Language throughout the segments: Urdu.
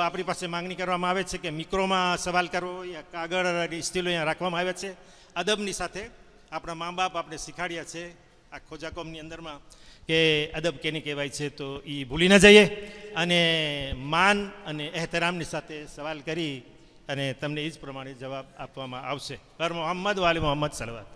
આપણી પાસે માંગણી કરવામાં આવે છે કે મિક્રોમાં સવાલ કરવો યા કાગળ સ્ટીલો અહીંયા રાખવામાં આવે છે અદબની સાથે। આપણા મા બાપ આપણે શીખાડ્યા છે આ ખોજાકોમની અંદરમાં કે અદબ કેને કહેવાય છે, તો એ ભૂલી ન જઈએ અને માન અને એહતરામની સાથે સવાલ કરી અને તમને એ જ પ્રમાણે જવાબ આપવામાં આવશે। પર મોહમ્મદ વાલે મોહમ્મદ સલવાત।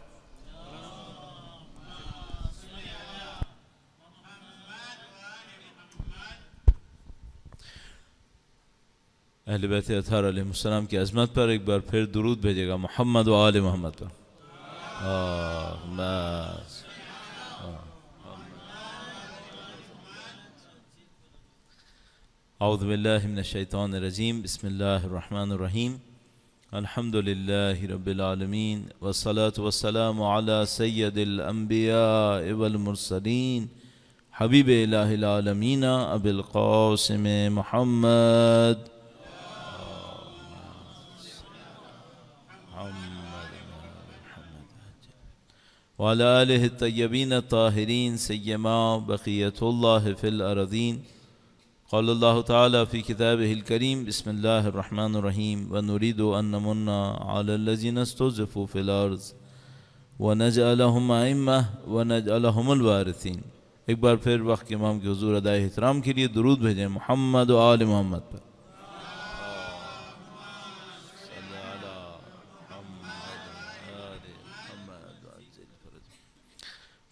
اہل بیت اطہار علیہ السلام کی عظمت پر ایک بار پھر درود بھیجے گا محمد و آل محمد پر۔ اعوذ باللہ من الشیطان الرجیم، بسم اللہ الرحمن الرحیم، الحمد للہ رب العالمین، والصلاة والسلام علی سید الانبیاء والمرسلین، حبیب الہ العالمین ابی القاسم محمد وعلى آلہ الطیبین الطاہرین سیما بقیت اللہ فی الارضین۔ قال اللہ تعالی فی کتابہ الکریم، بسم اللہ الرحمن الرحیم، ونريد ان نمن على الذین استضعفوا فی الارض ونجعلهم ائمہ ونجعلهم الوارثین۔ ایک بار پھر وقت کے امام کے حضور ادائے احترام کے لیے درود بھیجیں محمد و آل محمد پر۔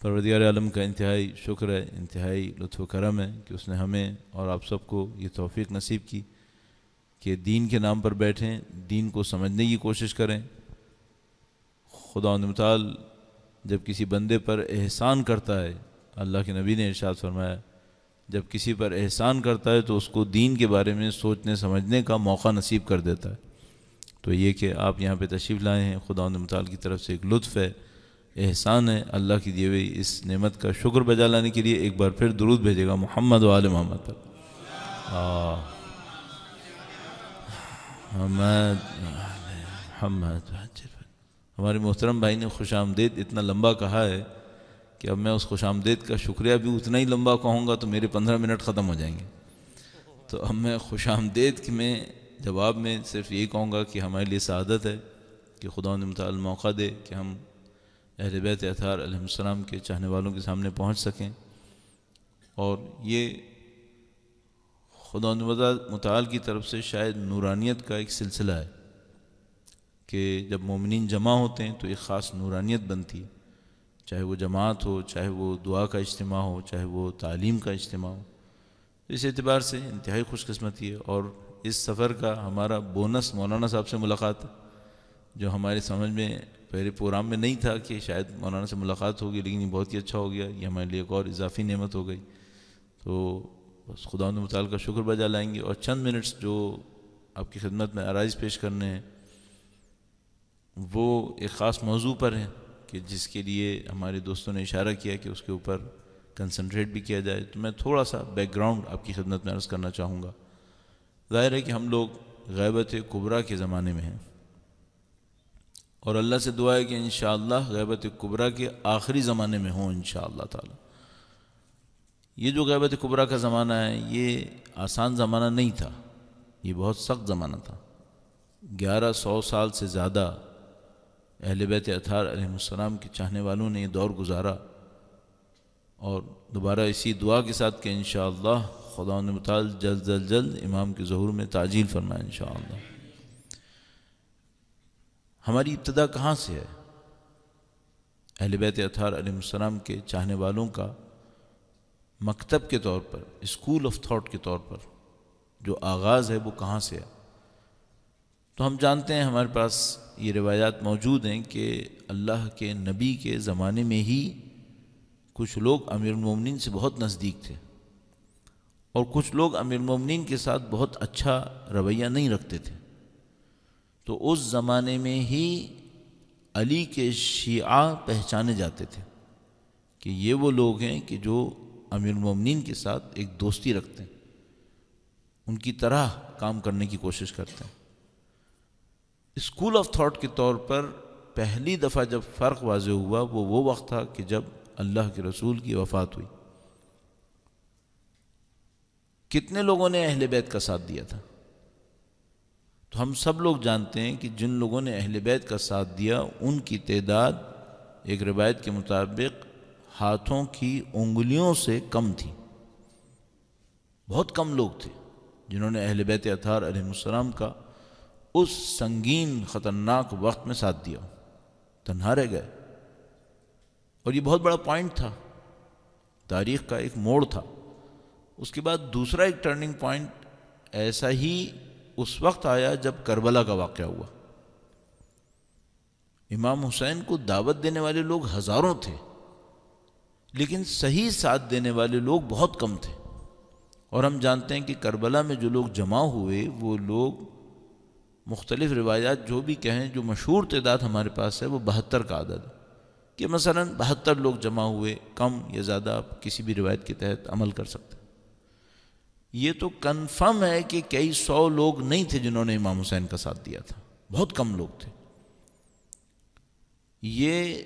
پروردگار عالم کا انتہائی شکر ہے، انتہائی لطف و کرم ہے کہ اس نے ہمیں اور آپ سب کو یہ توفیق نصیب کی کہ دین کے نام پر بیٹھیں، دین کو سمجھنے کی کوشش کریں۔ خداوند متعال جب کسی بندے پر احسان کرتا ہے، اللہ کے نبی نے ارشاد فرمایا جب کسی پر احسان کرتا ہے تو اس کو دین کے بارے میں سوچنے سمجھنے کا موقع نصیب کر دیتا ہے۔ تو یہ کہ آپ یہاں پہ تشریف لائے ہیں، خداوند متعال کی طرف سے ایک لطف ہے، احسان ہے، اللہ کی دی ہوئی اس نعمت کا شکر بجا لانے کے لیے ایک بار پھر درود بھیجے گا محمد و آل محمد پر۔ ہمارے محترم بھائی نے خوش آمدید اتنا لمبا کہا ہے کہ اب میں اس خوش آمدید کا شکریہ بھی اتنا ہی لمبا کہوں گا تو میرے 15 منٹ ختم ہو جائیں گے۔ تو اب میں خوش آمدید کے میں جواب میں صرف یہی کہوں گا کہ ہمارے لیے سعادت ہے کہ خداوند متعال موقع دے کہ ہم اہل بیت اطہار علیہ السلام کے چاہنے والوں کے سامنے پہنچ سکیں، اور یہ خداوند متعال کی طرف سے شاید نورانیت کا ایک سلسلہ ہے کہ جب مومنین جمع ہوتے ہیں تو ایک خاص نورانیت بنتی ہے، چاہے وہ جماعت ہو، چاہے وہ دعا کا اجتماع ہو، چاہے وہ تعلیم کا اجتماع ہو۔ اس اعتبار سے انتہائی خوش قسمتی ہے، اور اس سفر کا ہمارا بونس مولانا صاحب سے ملاقات ہے، جو ہمارے سمجھ میں پہلے پروگرام میں نہیں تھا کہ شاید مولانا سے ملاقات ہوگی، لیکن یہ بہت ہی اچھا ہو گیا، یہ ہمارے لیے ایک اور اضافی نعمت ہو گئی۔ تو بس خداوند متعال کا شکر بجا لائیں گے، اور چند منٹس جو آپ کی خدمت میں عرائض پیش کرنے ہیں وہ ایک خاص موضوع پر ہیں کہ جس کے لیے ہمارے دوستوں نے اشارہ کیا کہ اس کے اوپر کنسنٹریٹ بھی کیا جائے۔ تو میں تھوڑا سا بیک گراؤنڈ آپ کی خدمت میں عرض کرنا چاہوں گا۔ ظاہر ہے کہ ہم لوگ غیبت کبریٰ کے زمانے میں ہیں، اور اللہ سے دعا ہے کہ انشاءاللہ غیبت کبریٰ کے آخری زمانے میں ہوں انشاءاللہ تعالی۔ یہ جو غیبت کبریٰ کا زمانہ ہے یہ آسان زمانہ نہیں تھا، یہ بہت سخت زمانہ تھا۔ 1100 سال سے زیادہ اہل بیت اطہار علیہ السلام کے چاہنے والوں نے یہ دور گزارا، اور دوبارہ اسی دعا کے ساتھ کہ انشاءاللہ خداوند متعال جلد جلد امام کے ظہور میں تعجیل فرمائے انشاءاللہ۔ ہماری ابتدا کہاں سے ہے؟ اہل بیت اطہار علیہ السلام کے چاہنے والوں کا مکتب کے طور پر، اسکول آف تھاٹ کے طور پر جو آغاز ہے وہ کہاں سے ہے؟ تو ہم جانتے ہیں، ہمارے پاس یہ روایات موجود ہیں کہ اللہ کے نبی کے زمانے میں ہی کچھ لوگ امیر المومنین سے بہت نزدیک تھے، اور کچھ لوگ امیر المومنین کے ساتھ بہت اچھا رویہ نہیں رکھتے تھے۔ تو اس زمانے میں ہی علی کے شیعہ پہچانے جاتے تھے کہ یہ وہ لوگ ہیں کہ جو امیر المومنین کے ساتھ ایک دوستی رکھتے ہیں، ان کی طرح کام کرنے کی کوشش کرتے ہیں۔ اسکول آف تھاٹ کے طور پر پہلی دفعہ جب فرق واضح ہوا وہ وقت تھا کہ جب اللہ کے رسول کی وفات ہوئی۔ کتنے لوگوں نے اہل بیت کا ساتھ دیا تھا؟ تو ہم سب لوگ جانتے ہیں کہ جن لوگوں نے اہل بیت کا ساتھ دیا ان کی تعداد ایک روایت کے مطابق ہاتھوں کی انگلیوں سے کم تھی۔ بہت کم لوگ تھے جنہوں نے اہل بیت اطہار علیہ السلام کا اس سنگین خطرناک وقت میں ساتھ دیا، تنہا رہ گئے۔ اور یہ بہت بڑا پوائنٹ تھا، تاریخ کا ایک موڑ تھا۔ اس کے بعد دوسرا ایک ٹرننگ پوائنٹ ایسا ہی اس وقت آیا جب کربلا کا واقعہ ہوا۔ امام حسین کو دعوت دینے والے لوگ ہزاروں تھے، لیکن صحیح ساتھ دینے والے لوگ بہت کم تھے۔ اور ہم جانتے ہیں کہ کربلا میں جو لوگ جمع ہوئے وہ لوگ مختلف روایات جو بھی کہیں، جو مشہور تعداد ہمارے پاس ہے وہ 72 کا عدد ہے، کہ مثلا 72 لوگ جمع ہوئے، کم یا زیادہ آپ کسی بھی روایت کے تحت عمل کر سکتے ہیں۔ یہ تو کنفرم ہے کہ کئی سو لوگ نہیں تھے جنہوں نے امام حسین کا ساتھ دیا تھا، بہت کم لوگ تھے۔ یہ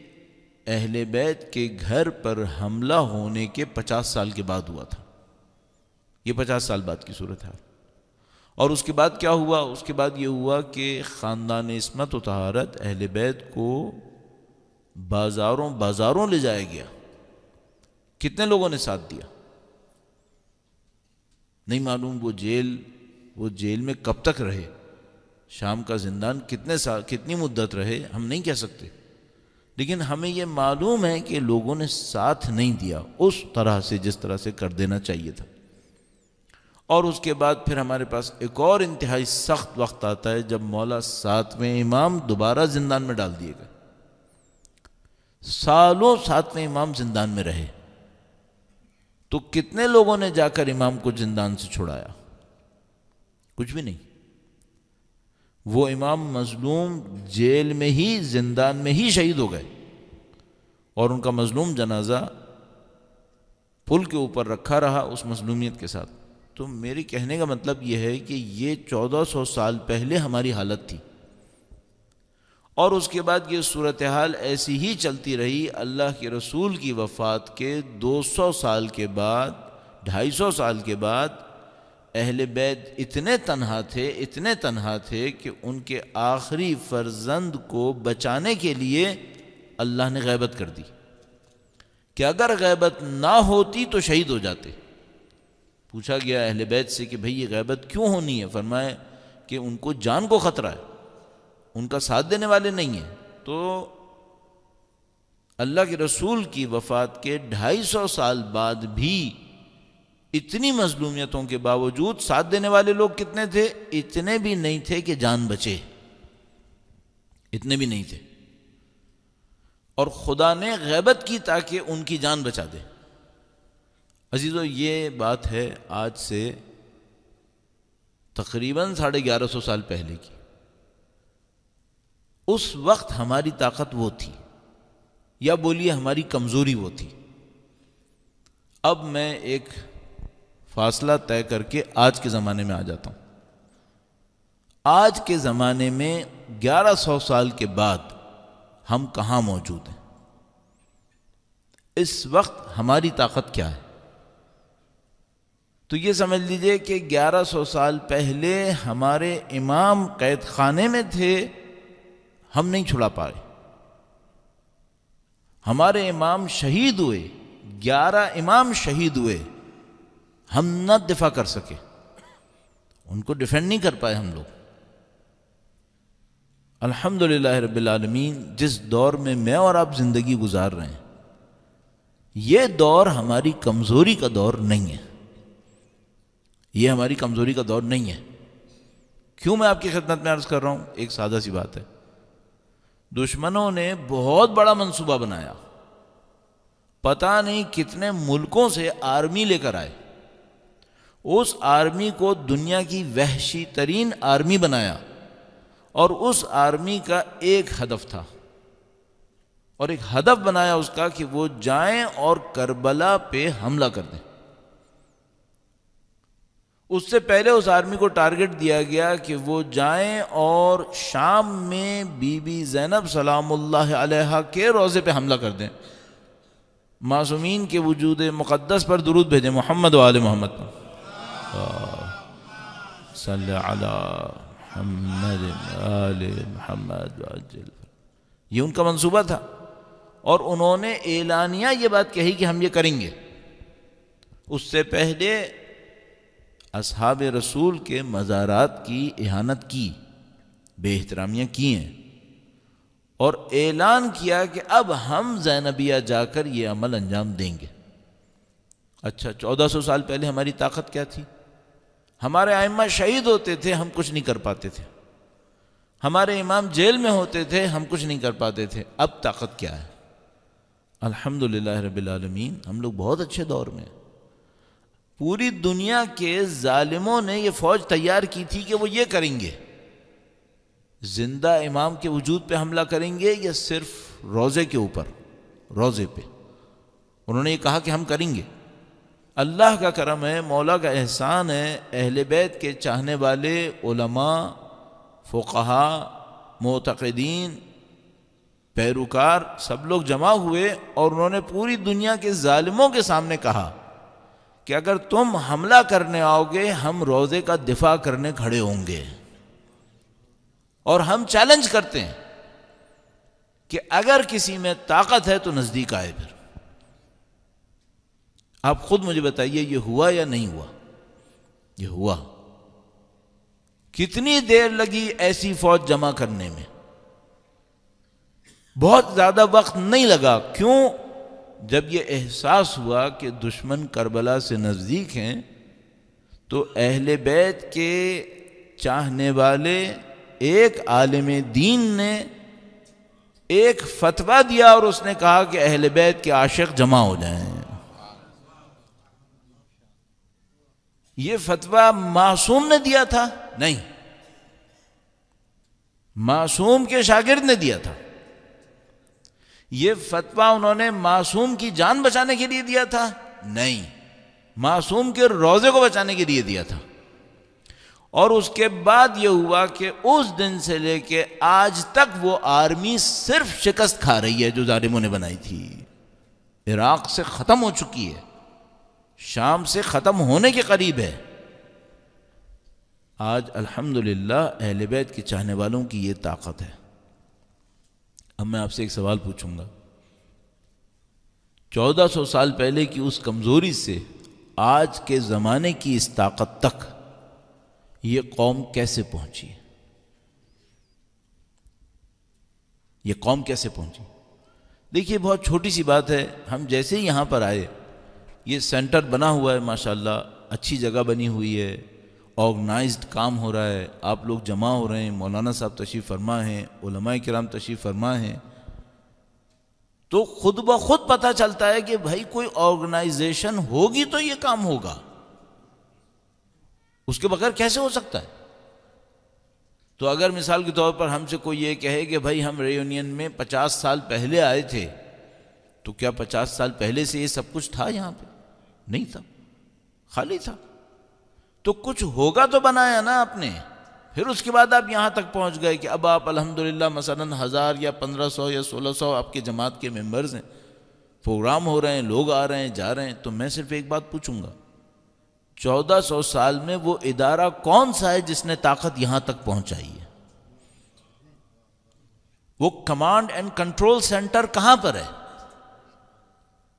اہل بیت کے گھر پر حملہ ہونے کے 50 سال کے بعد ہوا تھا، یہ 50 سال بعد کی صورت ہے۔ اور اس کے بعد کیا ہوا؟ اس کے بعد یہ ہوا کہ خاندان عصمت و طہارت اہل بیت کو بازاروں لے جایا گیا۔ کتنے لوگوں نے ساتھ دیا نہیں معلوم۔ وہ جیل میں کب تک رہے، شام کا زندان کتنی مدت رہے ہم نہیں کہہ سکتے، لیکن ہمیں یہ معلوم ہے کہ لوگوں نے ساتھ نہیں دیا اس طرح سے جس طرح سے کر دینا چاہیے تھا۔ اور اس کے بعد پھر ہمارے پاس ایک اور انتہائی سخت وقت آتا ہے جب مولا 7ویں امام دوبارہ زندان میں ڈال دیے گئے۔ سالوں 7ویں امام زندان میں رہے، تو کتنے لوگوں نے جا کر امام کو زندان سے چھڑایا؟ کچھ بھی نہیں۔ وہ امام مظلوم جیل میں ہی، زندان میں ہی شہید ہو گئے، اور ان کا مظلوم جنازہ پل کے اوپر رکھا رہا اس مظلومیت کے ساتھ۔ تو میرے کہنے کا مطلب یہ ہے کہ یہ 1400 سال پہلے ہماری حالت تھی، اور اس کے بعد یہ صورتحال ایسی ہی چلتی رہی۔ اللہ کے رسول کی وفات کے 200 سال کے بعد، 250 سال کے بعد اہل بیت اتنے تنہا تھے کہ ان کے آخری فرزند کو بچانے کے لیے اللہ نے غیبت کر دی کہ اگر غیبت نہ ہوتی تو شہید ہو جاتے۔ پوچھا گیا اہل بیت سے کہ بھئی یہ غیبت کیوں ہونی ہے؟ فرمایا کہ ان کو جان کو خطرہ ہے، ان کا ساتھ دینے والے نہیں ہیں۔ تو اللہ کے رسول کی وفات کے 250 سال بعد بھی اتنی مظلومیتوں کے باوجود ساتھ دینے والے لوگ کتنے تھے؟ اتنے بھی نہیں تھے کہ جان بچے، اتنے بھی نہیں تھے۔ اور خدا نے غیبت کی تاکہ ان کی جان بچا دے۔ عزیزو، یہ بات ہے آج سے تقریباً 1150 سال پہلے کی۔ اس وقت ہماری طاقت وہ تھی، یا بولیے ہماری کمزوری وہ تھی۔ اب میں ایک فاصلہ طے کر کے آج کے زمانے میں آ جاتا ہوں۔ آج کے زمانے میں 1100 سال کے بعد ہم کہاں موجود ہیں؟ اس وقت ہماری طاقت کیا ہے؟ تو یہ سمجھ لیجئے کہ 1100 سال پہلے ہمارے امام قید خانے میں تھے، ہم نہیں چھڑا پائے۔ ہمارے امام شہید ہوئے، 11 امام شہید ہوئے، ہم نہ دفاع کر سکے، ان کو ڈیفینڈ نہیں کر پائے ہم لوگ۔ الحمدللہ رب العالمین، جس دور میں میں اور آپ زندگی گزار رہے ہیں، یہ دور ہماری کمزوری کا دور نہیں ہے، یہ ہماری کمزوری کا دور نہیں ہے۔ کیوں میں آپ کی خدمت میں عرض کر رہا ہوں؟ ایک سادہ سی بات ہے۔ دشمنوں نے بہت بڑا منصوبہ بنایا، پتہ نہیں کتنے ملکوں سے آرمی لے کر آئے، اس آرمی کو دنیا کی وحشی ترین آرمی بنایا، اور اس آرمی کا ایک ہدف تھا، اور ایک ہدف بنایا اس کا کہ وہ جائیں اور کربلا پہ حملہ کر دیں۔ اس سے پہلے اس آرمی کو ٹارگٹ دیا گیا کہ وہ جائیں اور شام میں بی بی زینب سلام اللہ علیہا کے روضے پہ حملہ کر دیں، معصومین کے وجود مقدس پر درود بھیجیں، محمد و آل محمد صلی علی محمد آل محمد وعجل۔ یہ ان کا منصوبہ تھا، اور انہوں نے اعلانیہ یہ بات کہی کہ ہم یہ کریں گے۔ اس سے پہلے اصحاب رسول کے مزارات کی اہانت کی، بے احترامیاں کی ہیں، اور اعلان کیا کہ اب ہم زینبیہ جا کر یہ عمل انجام دیں گے۔ اچھا 1400 سال پہلے ہماری طاقت کیا تھی؟ ہمارے ائمہ شہید ہوتے تھے، ہم کچھ نہیں کر پاتے تھے، ہمارے امام جیل میں ہوتے تھے، ہم کچھ نہیں کر پاتے تھے۔ اب طاقت کیا ہے؟ الحمدللہ رب العالمین، ہم لوگ بہت اچھے دور میں ہیں۔ پوری دنیا کے ظالموں نے یہ فوج تیار کی تھی کہ وہ یہ کریں گے، زندہ امام کے وجود پہ حملہ کریں گے یا صرف روضے کے اوپر، روضے پہ۔ انہوں نے یہ کہا کہ ہم کریں گے۔ اللہ کا کرم ہے، مولا کا احسان ہے، اہل بیت کے چاہنے والے علماء، فقہا، معتقدین، پیروکار سب لوگ جمع ہوئے، اور انہوں نے پوری دنیا کے ظالموں کے سامنے کہا کہ اگر تم حملہ کرنے آؤ گے ہم روضے کا دفاع کرنے کھڑے ہوں گے، اور ہم چیلنج کرتے ہیں کہ اگر کسی میں طاقت ہے تو نزدیک آئے۔ پھر آپ خود مجھے بتائیے یہ ہوا یا نہیں ہوا؟ یہ ہوا۔ کتنی دیر لگی ایسی فوج جمع کرنے میں؟ بہت زیادہ وقت نہیں لگا۔ کیوں؟ جب یہ احساس ہوا کہ دشمن کربلا سے نزدیک ہیں تو اہل بیت کے چاہنے والے ایک عالم دین نے ایک فتویٰ دیا، اور اس نے کہا کہ اہل بیت کے عاشق جمع ہو جائیں۔ یہ فتویٰ معصوم نے دیا تھا؟ نہیں، معصوم کے شاگرد نے دیا تھا۔ یہ فتویٰ انہوں نے معصوم کی جان بچانے کے لیے دیا تھا؟ نہیں، معصوم کے روضے کو بچانے کے لیے دیا تھا۔ اور اس کے بعد یہ ہوا کہ اس دن سے لے کے آج تک وہ آرمی صرف شکست کھا رہی ہے جو ظالموں نے بنائی تھی۔ عراق سے ختم ہو چکی ہے، شام سے ختم ہونے کے قریب ہے۔ آج الحمدللہ اہل بیت کے چاہنے والوں کی یہ طاقت ہے۔ اب میں آپ سے ایک سوال پوچھوں گا، 1400 سال پہلے کی اس کمزوری سے آج کے زمانے کی اس طاقت تک یہ قوم کیسے پہنچی؟ یہ قوم کیسے پہنچی؟ دیکھیے بہت چھوٹی سی بات ہے، ہم جیسے ہی یہاں پر آئے، یہ سینٹر بنا ہوا ہے ماشاءاللہ، اچھی جگہ بنی ہوئی ہے، آرگنائزڈ کام ہو رہا ہے، آپ لوگ جمع ہو رہے ہیں، مولانا صاحب تشریف فرما ہیں، علماء کرام تشریف فرما ہیں، تو خود بخود پتہ چلتا ہے کہ بھائی کوئی آرگنائزیشن ہوگی تو یہ کام ہوگا، اس کے بغیر کیسے ہو سکتا ہے؟ تو اگر مثال کے طور پر ہم سے کوئی یہ کہے کہ بھائی ہم ریونین میں 50 سال پہلے آئے تھے، تو کیا 50 سال پہلے سے یہ سب کچھ تھا یہاں پہ؟ نہیں تھا، خالی تھا۔ تو کچھ ہوگا تو بنایا نا آپ نے، پھر اس کے بعد آپ یہاں تک پہنچ گئے کہ اب آپ الحمدللہ مثلا 1000 یا 1500 یا 1600 آپ کے جماعت کے ممبرز ہیں، پروگرام ہو رہے ہیں، لوگ آ رہے ہیں جا رہے ہیں۔ تو میں صرف ایک بات پوچھوں گا، 1400 سال میں وہ ادارہ کون سا ہے جس نے طاقت یہاں تک پہنچائی ہے؟ وہ کمانڈ اینڈ کنٹرول سینٹر کہاں پر ہے؟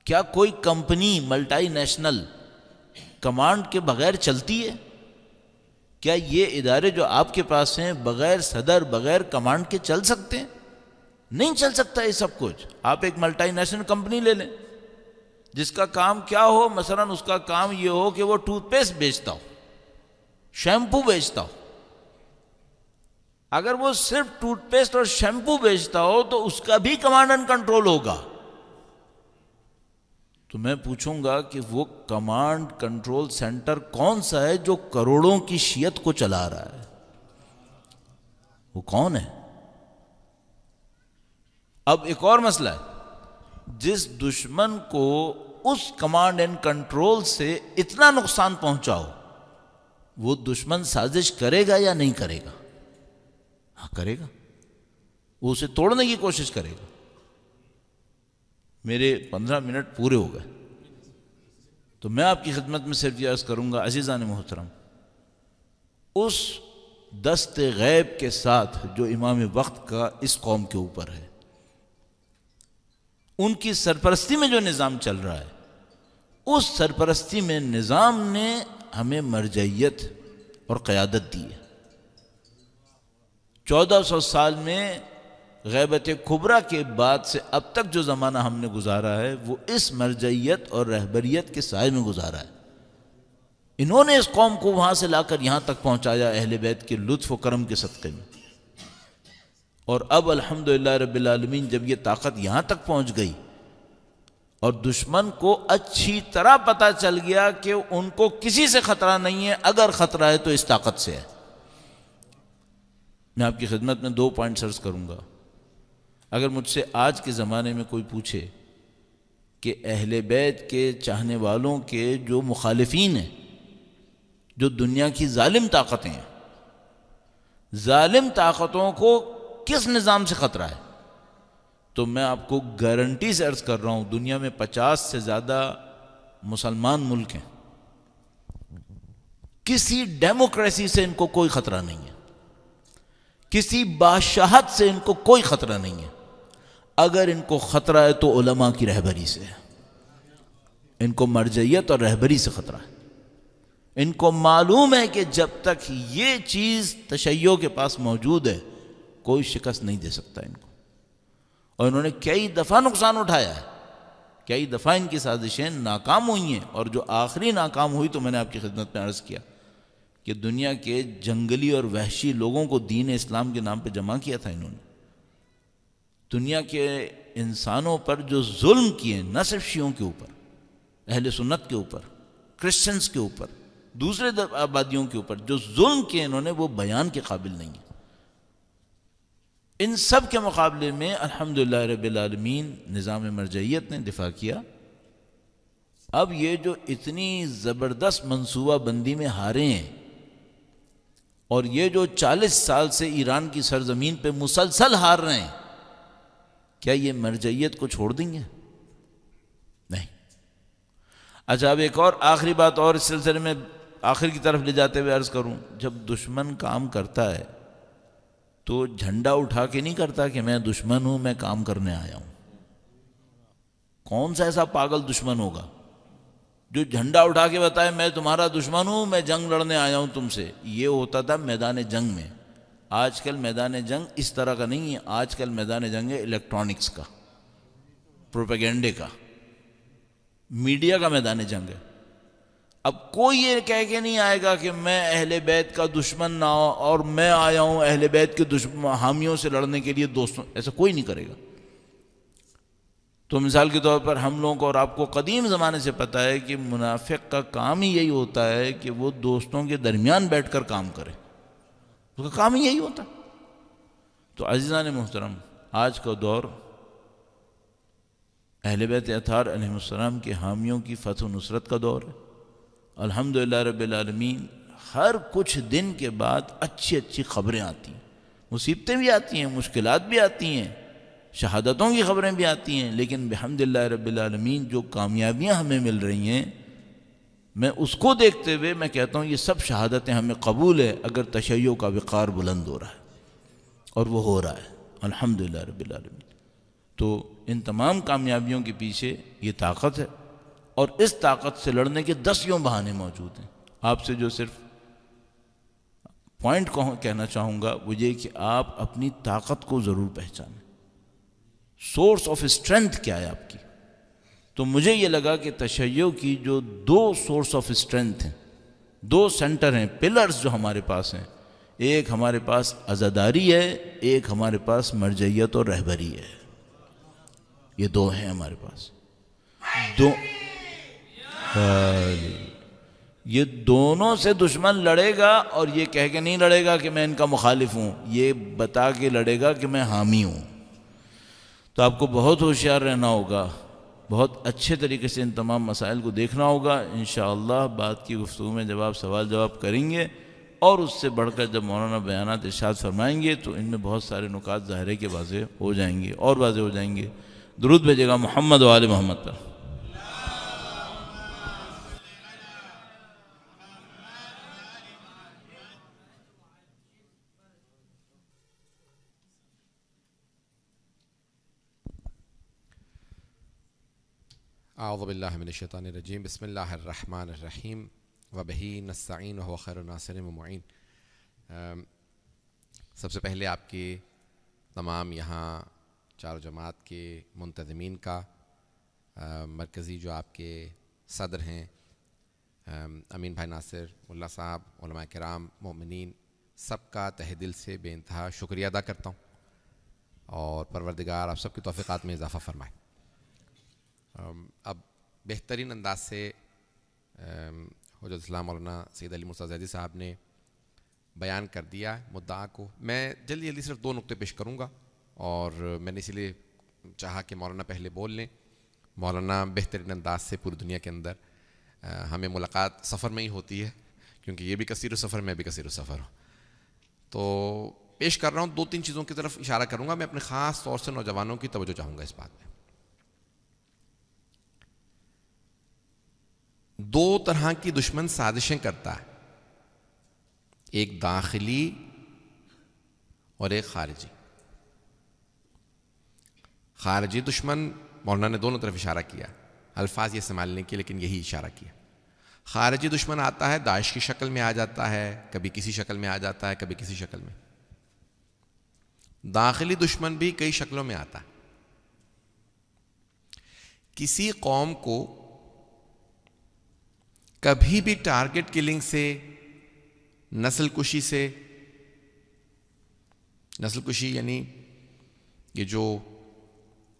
کیا کوئی کمپنی ملٹی نیشنل کمانڈ کے بغیر چلتی ہے؟ کیا یہ ادارے جو آپ کے پاس ہیں بغیر صدر بغیر کمانڈ کے چل سکتے ہیں؟ نہیں چل سکتا یہ سب کچھ۔ آپ ایک ملٹی نیشنل کمپنی لے لیں جس کا کام کیا ہو، مثلا اس کا کام یہ ہو کہ وہ ٹوتھ پیسٹ بیچتا ہو، شیمپو بیچتا ہو۔ اگر وہ صرف ٹوتھ پیسٹ اور شیمپو بیچتا ہو تو اس کا بھی کمانڈ اینڈ کنٹرول ہوگا۔ تو میں پوچھوں گا کہ وہ کمانڈ کنٹرول سینٹر کون سا ہے جو کروڑوں کی شیعت کو چلا رہا ہے؟ وہ کون ہے؟ اب ایک اور مسئلہ ہے، جس دشمن کو اس کمانڈ اینڈ کنٹرول سے اتنا نقصان پہنچاؤ وہ دشمن سازش کرے گا یا نہیں کرے گا؟ ہاں کرے گا، وہ اسے توڑنے کی کوشش کرے گا۔ میرے 15 منٹ پورے ہو گئے، تو میں آپ کی خدمت میں صرف یہ عرض کروں گا عزیزان محترم، اس دست غیب کے ساتھ جو امام وقت کا اس قوم کے اوپر ہے، ان کی سرپرستی میں جو نظام چل رہا ہے، اس سرپرستی میں نظام نے ہمیں مرجعیت اور قیادت دی ہے۔ 1400 سال میں غیبت کبریٰ کے بعد سے اب تک جو زمانہ ہم نے گزارا ہے وہ اس مرجعیت اور رہبریت کے سائے میں گزارا ہے۔ انہوں نے اس قوم کو وہاں سے لا کر یہاں تک پہنچایا اہل بیت کے لطف و کرم کے صدقے میں، اور اب الحمدللہ رب العالمین جب یہ طاقت یہاں تک پہنچ گئی اور دشمن کو اچھی طرح پتہ چل گیا کہ ان کو کسی سے خطرہ نہیں ہے، اگر خطرہ ہے تو اس طاقت سے ہے۔ میں آپ کی خدمت میں 2 پوائنٹس عرض کروں گا۔ اگر مجھ سے آج کے زمانے میں کوئی پوچھے کہ اہل بیت کے چاہنے والوں کے جو مخالفین ہیں، جو دنیا کی ظالم طاقتیں ہیں، ظالم طاقتوں کو کس نظام سے خطرہ ہے، تو میں آپ کو گارنٹی سے عرض کر رہا ہوں دنیا میں 50 سے زیادہ مسلمان ملک ہیں، کسی ڈیموکریسی سے ان کو کوئی خطرہ نہیں ہے، کسی بادشاہت سے ان کو کوئی خطرہ نہیں ہے۔ اگر ان کو خطرہ ہے تو علماء کی رہبری سے ہے، ان کو مرجعیت اور رہبری سے خطرہ ہے۔ ان کو معلوم ہے کہ جب تک یہ چیز تشیع کے پاس موجود ہے کوئی شکست نہیں دے سکتا ان کو، اور انہوں نے کئی دفعہ نقصان اٹھایا ہے، کئی دفعہ ان کی سازشیں ناکام ہوئی ہیں، اور جو آخری ناکام ہوئی تو میں نے آپ کی خدمت میں عرض کیا کہ دنیا کے جنگلی اور وحشی لوگوں کو دین اسلام کے نام پہ جمع کیا تھا انہوں نے۔ دنیا کے انسانوں پر جو ظلم کیے، نہ صرف شیعوں کے اوپر، اہل سنت کے اوپر، کرسچنز کے اوپر، دوسرے آبادیوں کے اوپر جو ظلم کیے انہوں نے، وہ بیان کے قابل نہیں ہے۔ ان سب کے مقابلے میں الحمدللہ رب العالمین نظام مرجعیت نے دفاع کیا۔ اب یہ جو اتنی زبردست منصوبہ بندی میں ہارے ہیں، اور یہ جو 40 سال سے ایران کی سرزمین پہ مسلسل ہار رہے ہیں، کیا یہ مرجعیت کو چھوڑ دیں گے؟ نہیں۔ اچھا، اب ایک اور آخری بات اور اس سلسلے میں آخر کی طرف لے جاتے ہوئے عرض کروں، جب دشمن کام کرتا ہے تو جھنڈا اٹھا کے نہیں کرتا کہ میں دشمن ہوں، میں کام کرنے آیا ہوں۔ کون سا ایسا پاگل دشمن ہوگا جو جھنڈا اٹھا کے بتائے میں تمہارا دشمن ہوں، میں جنگ لڑنے آیا ہوں تم سے؟ یہ ہوتا تھا میدان جنگ میں۔ آج کل میدان جنگ اس طرح کا نہیں ہے، آج کل میدان جنگ ہے الیکٹرانکس کا، پروپیگنڈے کا، میڈیا کا میدان جنگ ہے۔ اب کوئی یہ کہہ کے نہیں آئے گا کہ میں اہل بیت کا دشمن نہ ہو اور میں آیا ہوں اہل بیت کے حامیوں سے لڑنے کے لیے، دوستوں، ایسا کوئی نہیں کرے گا۔ تو مثال کے طور پر ہم لوگوں کو اور آپ کو قدیم زمانے سے پتہ ہے کہ منافق کا کام ہی یہی ہوتا ہے کہ وہ دوستوں کے درمیان بیٹھ کر کام کرے، اس کا کام ہی یہی ہوتا۔ تو عزیزان محترم، آج کا دور اہل بیت اطہار علیہ السلام کے حامیوں کی فتح و نصرت کا دور ہے۔ الحمدللہ رب العالمین، ہر کچھ دن کے بعد اچھی اچھی خبریں آتی ہیں، مصیبتیں بھی آتی ہیں، مشکلات بھی آتی ہیں، شہادتوں کی خبریں بھی آتی ہیں، لیکن بحمدللہ رب العالمین جو کامیابیاں ہمیں مل رہی ہیں، میں اس کو دیکھتے ہوئے میں کہتا ہوں یہ سب شہادتیں ہمیں قبول ہے، اگر تشیع کا وقار بلند ہو رہا ہے، اور وہ ہو رہا ہے الحمدللہ رب العالمین۔ تو ان تمام کامیابیوں کے پیچھے یہ طاقت ہے، اور اس طاقت سے لڑنے کے 10 بہانے موجود ہیں۔ آپ سے جو صرف پوائنٹ کہنا چاہوں گا وہ یہ کہ آپ اپنی طاقت کو ضرور پہچانیں، سورس آف اسٹرینتھ کیا ہے آپ کی۔ تو مجھے یہ لگا کہ تشیع کی جو 2 سورس آف اسٹرینتھ ہیں، 2 سینٹر ہیں، پلرز جو ہمارے پاس ہیں، ایک ہمارے پاس عزاداری ہے، ایک ہمارے پاس مرجعیت اور رہبری ہے۔ یہ 2 ہیں ہمارے پاس، یہ دونوں سے دشمن لڑے گا، اور یہ کہہ کے نہیں لڑے گا کہ میں ان کا مخالف ہوں، یہ بتا کے لڑے گا کہ میں حامی ہوں۔ تو آپ کو بہت ہوشیار رہنا ہوگا بہت اچھے طریقے سے ان تمام مسائل کو دیکھنا ہوگا۔ انشاءاللہ بعد کی گفتگو میں جب آپ سوال جواب کریں گے اور اس سے بڑھ کر جب مولانا بیانات ارشاد فرمائیں گے تو ان میں بہت سارے نکات ظاہر ہے کہ واضح ہو جائیں گے اور واضح ہو جائیں گے۔ درود بھیجے گا محمد و آل محمد پر۔ اعوذ باللہ من الشیطان الرجیم، بسم اللہ الرحمن الرحیم، وبہ نستعین وہو خیر الناصر و معین۔ سب سے پہلے آپ کے تمام یہاں چار جماعت کے منتظمین کا، مرکزی جو آپ کے صدر ہیں امین بھائی ناصر، ملا صاحب، علماء کرام، مومنین، سب کا تہ دل سے بے انتہا شکریہ ادا کرتا ہوں، اور پروردگار آپ سب کی توفیقات میں اضافہ فرمائے۔ اب بہترین انداز سے حجت اسلام مولانا سید علی مرتضیٰ زیدی صاحب نے بیان کر دیا مدعا کو۔ میں جلدی جلدی صرف 2 نقطے پیش کروں گا، اور میں نے اسی لیے چاہا کہ مولانا پہلے بول لیں۔ مولانا بہترین انداز سے پوری دنیا کے اندر، ہمیں ملاقات سفر میں ہی ہوتی ہے، کیونکہ یہ بھی کثیر السفر، میں بھی کثیر السفر ہوں، تو پیش کر رہا ہوں۔ 2-3 چیزوں کی طرف اشارہ کروں گا، میں اپنے خاص طور سے نوجوانوں کی توجہ چاہوں گا اس بات میں۔ 2 طرح کی دشمن سازشیں کرتا ہے، ایک داخلی اور ایک خارجی۔ خارجی دشمن مولانا نے دونوں طرف اشارہ کیا، الفاظ یہ استعمال نہیں کیے لیکن یہی اشارہ کیا۔ خارجی دشمن آتا ہے، داعش کی شکل میں آ جاتا ہے، کبھی کسی شکل میں آ جاتا ہے، کبھی کسی شکل میں۔ داخلی دشمن بھی کئی شکلوں میں آتا ہے۔ کسی قوم کو کبھی بھی ٹارگٹ کلنگ سے، نسل کشی سے، نسل کشی یعنی یہ جو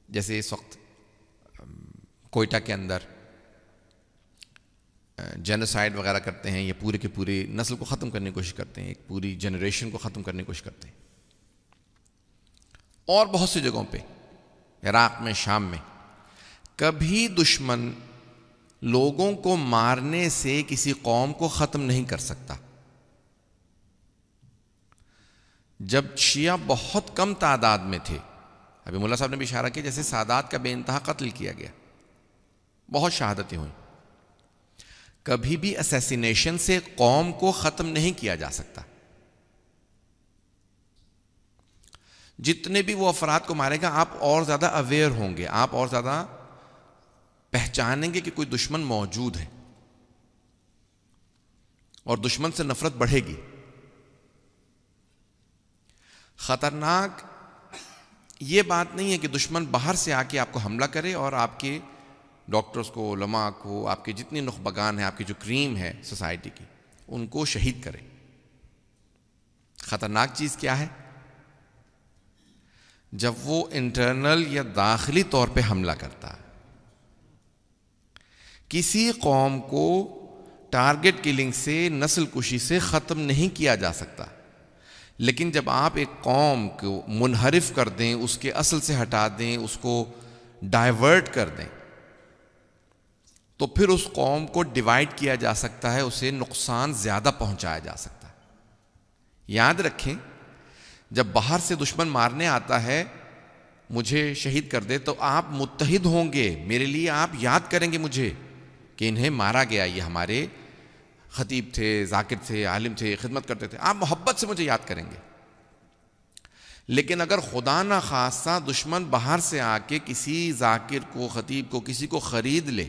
جیسے اس وقت کوئٹہ کے اندر جینوسائیڈ وغیرہ کرتے ہیں، یہ پورے کے پورے نسل کو ختم کرنے کی کوشش کرتے ہیں، ایک پوری جنریشن کو ختم کرنے کی کوشش کرتے ہیں، اور بہت سی جگہوں پہ، عراق میں، شام میں۔ کبھی دشمن لوگوں کو مارنے سے کسی قوم کو ختم نہیں کر سکتا۔ جب شیعہ بہت کم تعداد میں تھے، ابھی ملا صاحب نے بھی اشارہ کیا، جیسے سادات کا بے انتہا قتل کیا گیا، بہت شہادتیں ہوئیں، کبھی بھی اسیسینیشن سے قوم کو ختم نہیں کیا جا سکتا۔ جتنے بھی وہ افراد کو مارے گا، آپ اور زیادہ اویئر ہوں گے، آپ اور زیادہ پہچانیں گے کہ کوئی دشمن موجود ہے، اور دشمن سے نفرت بڑھے گی۔ خطرناک یہ بات نہیں ہے کہ دشمن باہر سے آ کے آپ کو حملہ کرے اور آپ کے ڈاکٹرز کو، علماء کو، آپ کے جتنے نخبگان ہیں، آپ کی جو کریم ہے سوسائٹی کی، ان کو شہید کرے۔ خطرناک چیز کیا ہے؟ جب وہ انٹرنل یا داخلی طور پہ حملہ کرتا ہے۔ کسی قوم کو ٹارگٹ کلنگ سے، نسل کشی سے ختم نہیں کیا جا سکتا، لیکن جب آپ ایک قوم کو منحرف کر دیں، اس کے اصل سے ہٹا دیں، اس کو ڈائیورٹ کر دیں، تو پھر اس قوم کو ڈیوائیڈ کیا جا سکتا ہے، اسے نقصان زیادہ پہنچایا جا سکتا ہے۔ یاد رکھیں، جب باہر سے دشمن مارنے آتا ہے، مجھے شہید کر دے، تو آپ متحد ہوں گے، میرے لیے آپ یاد کریں گے مجھے کہ انہیں مارا گیا، یہ ہمارے خطیب تھے، ذاکر تھے، عالم تھے، خدمت کرتے تھے، آپ محبت سے مجھے یاد کریں گے۔ لیکن اگر خدا نہ خواستہ دشمن باہر سے آ کے کسی ذاکر کو، خطیب کو، کسی کو خرید لے،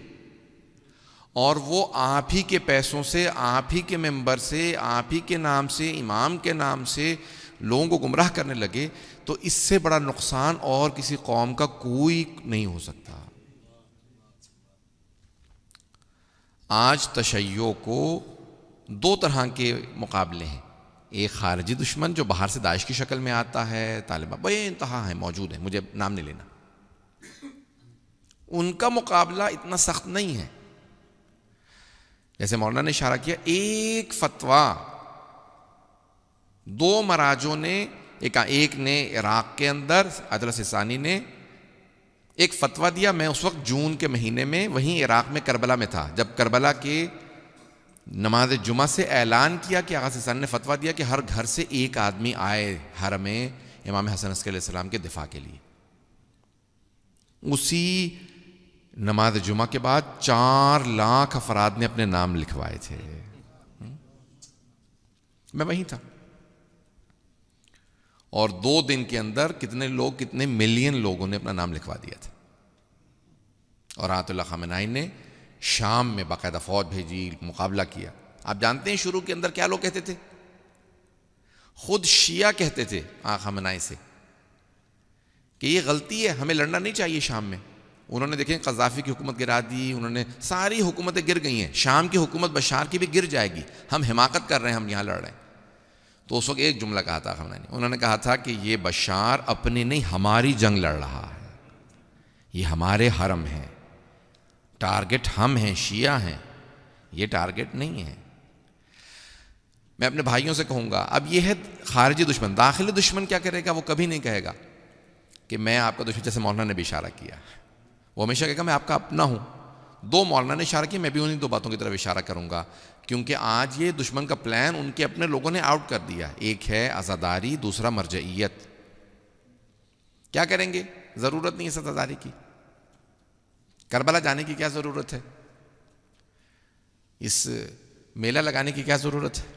اور وہ آپ ہی کے پیسوں سے، آپ ہی کے ممبر سے، آپ ہی کے نام سے، امام کے نام سے لوگوں کو گمراہ کرنے لگے، تو اس سے بڑا نقصان اور کسی قوم کا کوئی نہیں ہو سکتا۔ آج تشیع کو 2 طرح کے مقابلے ہیں، ایک خارجی دشمن جو باہر سے داعش کی شکل میں آتا ہے، طالبان بے انتہا ہے، موجود ہے، مجھے نام نہیں لینا، ان کا مقابلہ اتنا سخت نہیں ہے۔ جیسے مولانا نے اشارہ کیا، ایک فتویٰ 2 مراجعوں نے، ایک نے عراق کے اندر، اطلس ثانی نے ایک فتویٰ دیا، میں اس وقت جون کے مہینے میں وہیں عراق میں کربلا میں تھا، جب کربلا کے نماز جمعہ سے اعلان کیا کہ آغا سیستانی نے فتویٰ دیا کہ ہر گھر سے ایک آدمی آئے حرم امام حسن عسکری علیہ السلام کے دفاع کے لیے. اسی نماز جمعہ کے بعد 4 لاکھ افراد نے اپنے نام لکھوائے تھے. میں وہیں تھا. اور 2 دن کے اندر کتنے ملین لوگوں نے اپنا نام لکھوا دیا تھا. اور آیت اللہ خامنہئی نے شام میں باقاعدہ فوج بھیجی، مقابلہ کیا. آپ جانتے ہیں شروع کے اندر کیا لوگ کہتے تھے؟ خود شیعہ کہتے تھے آقا خامنہئی سے کہ یہ غلطی ہے، ہمیں لڑنا نہیں چاہیے شام میں. انہوں نے دیکھیں قذافی کی حکومت گرا دی، انہوں نے ساری حکومتیں گر گئی ہیں، شام کی حکومت بشار کی بھی گر جائے گی، ہم حماقت کر رہے ہیں، ہم یہاں لڑ رہے ہیں. تو اس وقت ایک جملہ کہا تھا خامنہئی نے، انہوں نے کہا تھا کہ یہ بشار اپنی نہیں ہماری جنگ لڑ رہا ہے، یہ ہمارے حرم ہے، ٹارگٹ ہم ہیں، شیعہ ہیں، یہ ٹارگٹ نہیں ہے. میں اپنے بھائیوں سے کہوں گا، اب یہ ہے خارجی دشمن. داخلی دشمن کیا کرے گا؟ وہ کبھی نہیں کہے گا کہ میں آپ کا دشمن، جیسے مولانا نے بھی اشارہ کیا، وہ ہمیشہ کہے گا میں آپ کا اپنا ہوں. 2 مولانا نے اشارہ کیا، میں بھی انہیں 2 باتوں کی طرف اشارہ کروں گا، کیونکہ آج یہ دشمن کا پلان ان کے اپنے لوگوں نے آؤٹ کر دیا. ایک ہے عزاداری، دوسرا مرجعیت. کیا کریں گے؟ ضرورت نہیں ہے عزاداری کی. کربلا جانے کی کیا ضرورت ہے؟ اس میلہ لگانے کی کیا ضرورت ہے؟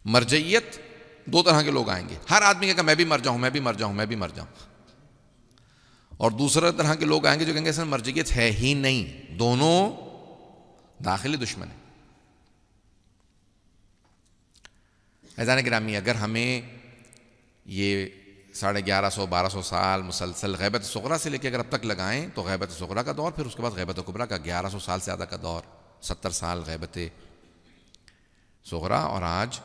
مرجعیت 2 طرح کے لوگ آئیں گے. ہر آدمی کہے گا میں بھی مر جاؤں، میں بھی مر جاؤں، میں بھی مر جاؤں. اور دوسرے طرح کے لوگ آئیں گے جو کہیں گے اصل مرجعیت ہے ہی نہیں. دونوں داخلی دشمن ہیں. عزیزان گرامی، اگر ہمیں یہ 1150-1200 سال مسلسل غیبت صغریٰ سے لے کے اگر اب تک لگائیں تو غیبت صغریٰ کا دور، پھر اس کے بعد غیبت کبریٰ کا 1100 سال سے زیادہ کا دور، 70 سال غیبت صغریٰ، اور آج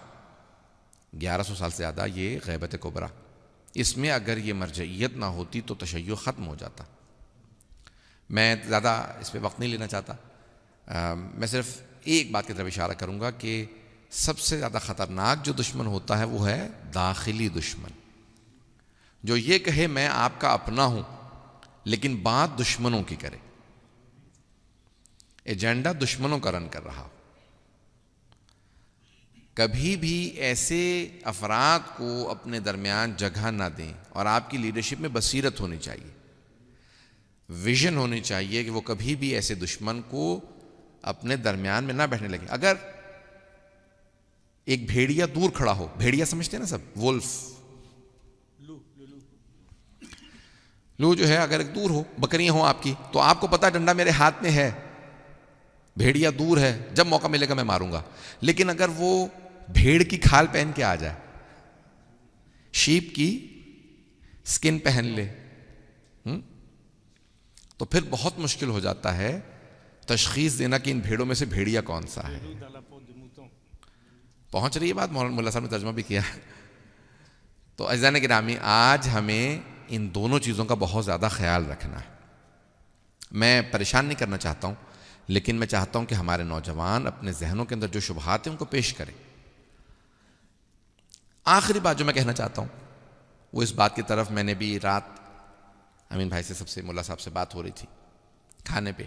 1100 سال سے زیادہ یہ غیبت کبریٰ. اس میں اگر یہ مرجعیت نہ ہوتی تو تشیع ختم ہو جاتا. میں زیادہ اس پہ وقت نہیں لینا چاہتا، میں صرف ایک بات کی طرف اشارہ کروں گا کہ سب سے زیادہ خطرناک جو دشمن ہوتا ہے وہ ہے داخلی دشمن، جو یہ کہے میں آپ کا اپنا ہوں لیکن بات دشمنوں کی کرے، ایجنڈا دشمنوں کا رن کر رہا. کبھی بھی ایسے افراد کو اپنے درمیان جگہ نہ دیں، اور آپ کی لیڈرشپ میں بصیرت ہونی چاہیے، ویژن ہونی چاہیے کہ وہ کبھی بھی ایسے دشمن کو اپنے درمیان میں نہ بیٹھنے لگے. اگر ایک بھیڑیا دور کھڑا ہو، بھیڑیا سمجھتے ہیں نا سب، وولف، لو جو ہے، اگر ایک دور ہو، بکریاں ہوں آپ کی، تو آپ کو پتا ڈنڈا میرے ہاتھ میں ہے، بھیڑیا دور ہے، جب موقع ملے گا میں ماروں گا. لیکن اگر وہ بھیڑ کی کھال پہن کے آ جائے، شیپ کی سکن پہن لے، تو پھر بہت مشکل ہو جاتا ہے تشخیص دینا کہ ان بھیڑوں میں سے بھیڑیا کون سا ہے. پہنچ رہی ہے بات؟ مولانا ملا صاحب نے ترجمہ بھی کیا. تو عزیزان گرامی، آج ہمیں ان دونوں چیزوں کا بہت زیادہ خیال رکھنا ہے. میں پریشان نہیں کرنا چاہتا ہوں، لیکن میں چاہتا ہوں کہ ہمارے نوجوان اپنے ذہنوں کے اندر جو شبہات ہیں ان کو پیش کریں. آخری بات جو میں کہنا چاہتا ہوں وہ اس بات کی طرف، میں نے بھی رات امین بھائی سے، سب سے، ملا صاحب سے بات ہو رہی تھی کھانے پہ،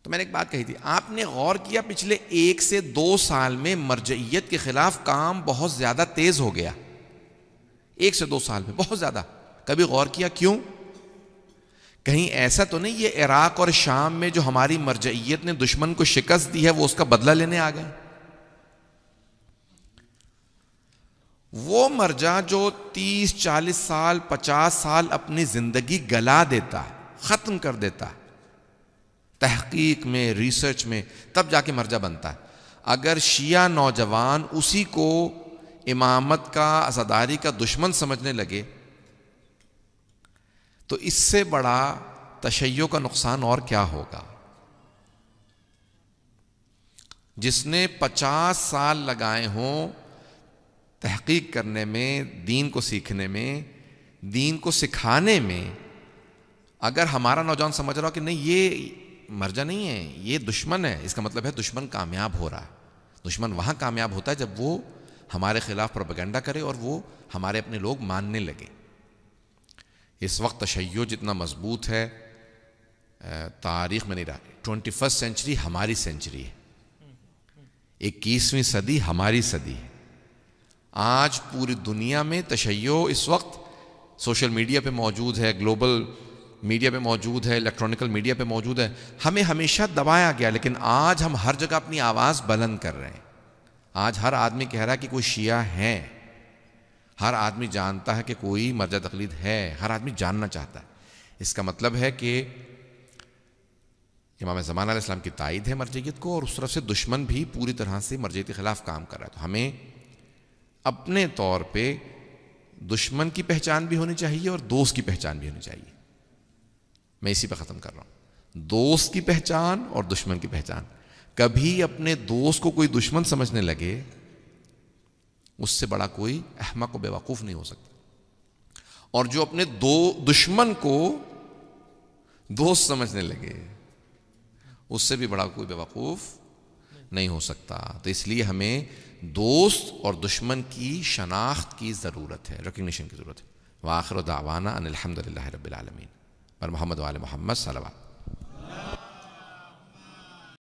تو میں نے ایک بات کہی تھی، آپ نے غور کیا پچھلے 1 سے 2 سال میں مرجعیت کے خلاف کام بہت زیادہ تیز ہو گیا. 1 سے 2 سال میں بہت زیادہ. کبھی غور کیا کیوں؟ کہیں ایسا تو نہیں یہ عراق اور شام میں جو ہماری مرجعیت نے دشمن کو شکست دی ہے وہ اس کا بدلہ لینے آ گئے؟ وہ مرجع جو 30-40 سال 50 سال اپنی زندگی گلا دیتا ہے، ختم کر دیتا ہے تحقیق میں، ریسرچ میں، تب جا کے مرجع بنتا ہے. اگر شیعہ نوجوان اسی کو امامت کا، عزاداری کا دشمن سمجھنے لگے تو اس سے بڑا تشیع کا نقصان اور کیا ہوگا؟ جس نے 50 سال لگائے ہوں تحقیق کرنے میں، دین کو سیکھنے میں، دین کو سکھانے میں، اگر ہمارا نوجوان سمجھ رہا ہو کہ نہیں یہ مرجع نہیں ہے، یہ دشمن ہے، اس کا مطلب ہے دشمن کامیاب ہو رہا ہے. دشمن وہاں کامیاب ہوتا ہے جب وہ ہمارے خلاف پروپیگنڈا کرے اور وہ ہمارے اپنے لوگ ماننے لگے. اس وقت تشیع جتنا مضبوط ہے تاریخ میں نہیں رہا. 21 سینچری ہماری سینچری ہے, 21ویں صدی ہماری صدی ہے. آج پوری دنیا میں تشیع اس وقت سوشل میڈیا پہ موجود ہے, گلوبل میڈیا پہ موجود ہے, الیکٹرانکل میڈیا پہ موجود ہے. ہمیں ہمیشہ دبایا گیا, لیکن آج ہم ہر جگہ اپنی آواز بلند کر رہے ہیں. آج ہر آدمی کہہ رہا ہے کہ کوئی شیعہ ہے, ہر آدمی جانتا ہے کہ کوئی مرجع تقلید ہے, ہر آدمی جاننا چاہتا ہے. اس کا مطلب ہے کہ امام زمان علیہ السلام کی تائید ہے مرجعیت کو, اور اس طرف سے دشمن بھی پوری طرح سے مرجعیت کے خلاف کام کر رہا ہے. تو ہمیں اپنے طور پہ دشمن کی پہچان بھی ہونی چاہیے اور دوست کی پہچان بھی ہونی چاہیے. میں اسی پہ ختم کر رہا ہوں. دوست کی پہچان اور دشمن کی پہچان. کبھی اپنے دوست کو کوئی دشمن سمجھنے لگے, اس سے بڑا کوئی احمق و بیوقوف نہیں ہو سکتا. اور جو اپنے دشمن کو دوست سمجھنے لگے, اس سے بھی بڑا کوئی بیوقوف نہیں ہو سکتا. تو اس لیے ہمیں دوست اور دشمن کی شناخت کی ضرورت ہے, ریکگنیشن کی ضرورت ہے. وآخر دعوانا ان الحمد للہ رب العالمین. پر محمد وآل محمد صلوات.